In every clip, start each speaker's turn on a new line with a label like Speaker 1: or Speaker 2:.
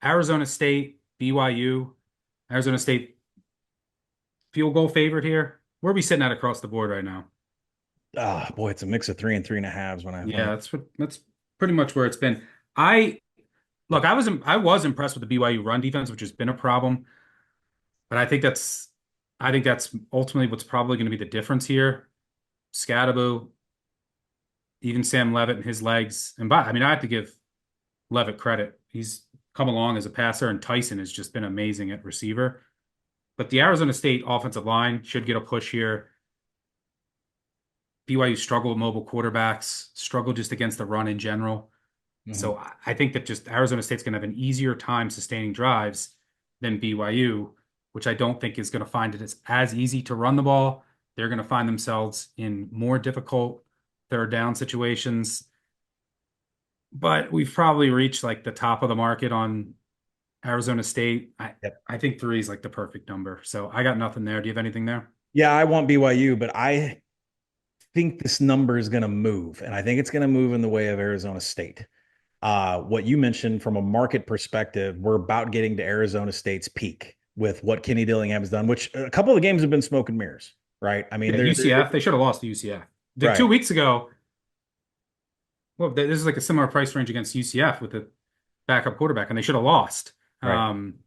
Speaker 1: Arizona State, BYU, Arizona State field goal favorite here. Where are we sitting at across the board right now?
Speaker 2: Ah, boy, it's a mix of 3 and 3.5s when I
Speaker 1: Yeah, that's pretty much where it's been. I look, I was impressed with the BYU run defense, which has been a problem, but I think that's ultimately what's probably going to be the difference here. Scadaboo, even Sam Levitt and his legs, I mean, I have to give Levitt credit. He's come along as a passer, and Tyson has just been amazing at receiver. But the Arizona State offensive line should get a push here. BYU struggle with mobile quarterbacks, struggle just against the run in general.
Speaker 2: Mhm.
Speaker 1: So I think that just Arizona State's going to have an easier time sustaining drives than BYU, which I don't think is going to find it as easy to run the ball. They're going to find themselves in more difficult third down situations. But we've probably reached like the top of the market on Arizona State. I
Speaker 2: Yep.
Speaker 1: I think three is like the perfect number. So I got nothing there. Do you have anything there?
Speaker 2: Yeah, I want BYU, but I think this number is going to move, and I think it's going to move in the way of Arizona State. What you mentioned from a market perspective, we're about getting to Arizona State's peak with what Kenny Dillingham has done, which a couple of games have been smoke and mirrors, right? I mean,
Speaker 1: Yeah, UCF. They should have lost to UCF. The
Speaker 2: right,
Speaker 1: 2 weeks ago, well, this is like a similar price range against UCF with the backup quarterback, and they should have lost.
Speaker 2: right.
Speaker 1: Um,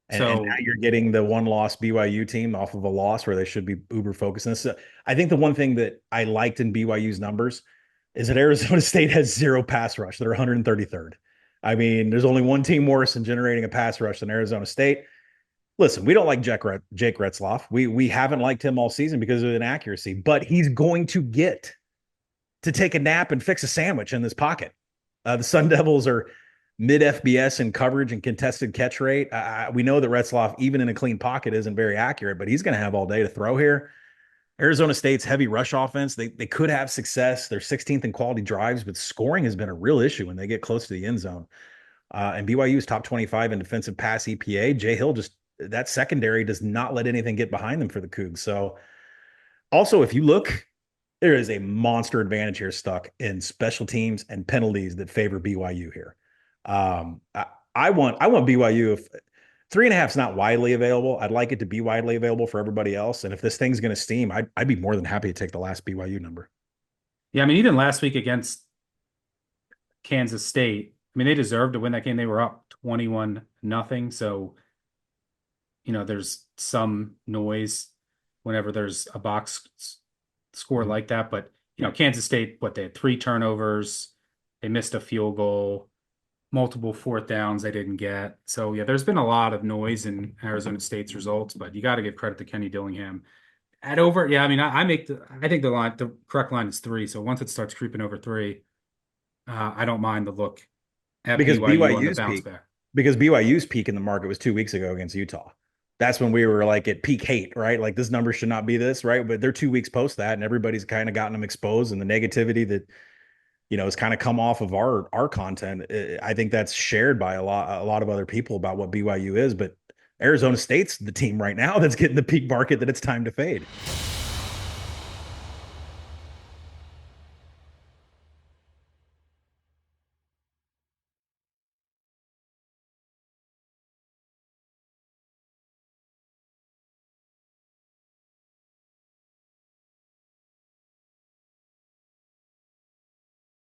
Speaker 2: And now
Speaker 1: so
Speaker 2: you're getting the one loss BYU team off of a loss where they should be uber focused. And this, I think the one thing that I liked in BYU's numbers is that Arizona State has zero pass rush. They're 133rd. I mean, there's only one team worse in generating a pass rush than Arizona State. Listen, we don't like Jake Retzloff. We haven't liked him all season because of inaccuracy, but he's going to get to take a nap and fix a sandwich in this pocket. The Sun Devils are mid FBS in coverage and contested catch rate. We know that Retzloff, even in a clean pocket, isn't very accurate, but he's going to have all day to throw here. Arizona State's heavy rush offense, they could have success. They're 16th in quality drives, but scoring has been a real issue when they get close to the end zone. And BYU is top 25 in defensive pass EPA. Jay Hill just, that secondary does not let anything get behind them for the Cougs. So also, if you look, there is a monster advantage here stuck in special teams and penalties that favor BYU here. I want BYU. If 3.5 is not widely available, I'd like it to be widely available for everybody else. And if this thing's going to steam, I'd be more than happy to take the last BYU number.
Speaker 1: yeah, I mean, even last week against Kansas State, I mean, they deserved to win that game. They were up 21 nothing. So, there's some noise whenever there's a box score
Speaker 2: Mhm.
Speaker 1: like that. But, Kansas State, what they had three turnovers, they missed a field goal, multiple fourth downs they didn't get. So yeah, there's been a lot of noise in Arizona State's results, but you got to give credit to Kenny Dillingham. At over, yeah, I mean, I think the correct line is three. So once it starts creeping over three, I don't mind the look at
Speaker 2: Because
Speaker 1: BYU on the
Speaker 2: BYU's
Speaker 1: bounce
Speaker 2: peak,
Speaker 1: back.
Speaker 2: because BYU's peak in the market was 2 weeks ago against Utah. That's when we were like at peak hate, right? Like this number should not be this, right? But they're 2 weeks post that, and everybody's kind of gotten them exposed, and the negativity that has kind of come off of our content. I think that's shared by a lot of other people about what BYU is, but Arizona State's the team right now that's getting the peak market that it's time to fade.